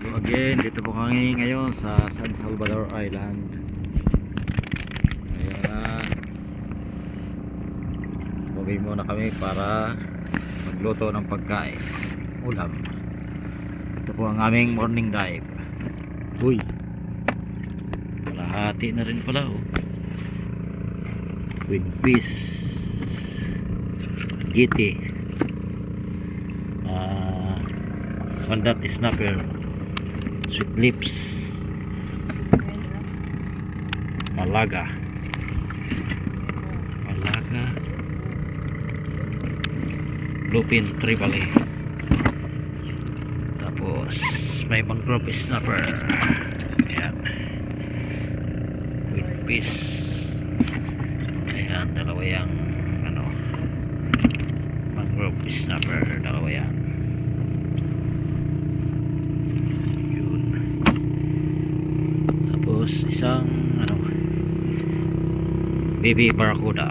Hello again, dito po kami ngayon sa San Salvador Island. Ayan na, moving muna kami para magluto ng pagkain, ulam. Ito po ang aming morning dive. Uy, kalahati na rin pala oh. With fish, giti, pandat snapper, sweet lips, malaga, lupin trevally, tapos may mangrove snapper. Ayan, with fish. Ayan, dalawa yung mangrove snapper, dalawa yan. Yun, tapos isang baby barracuda.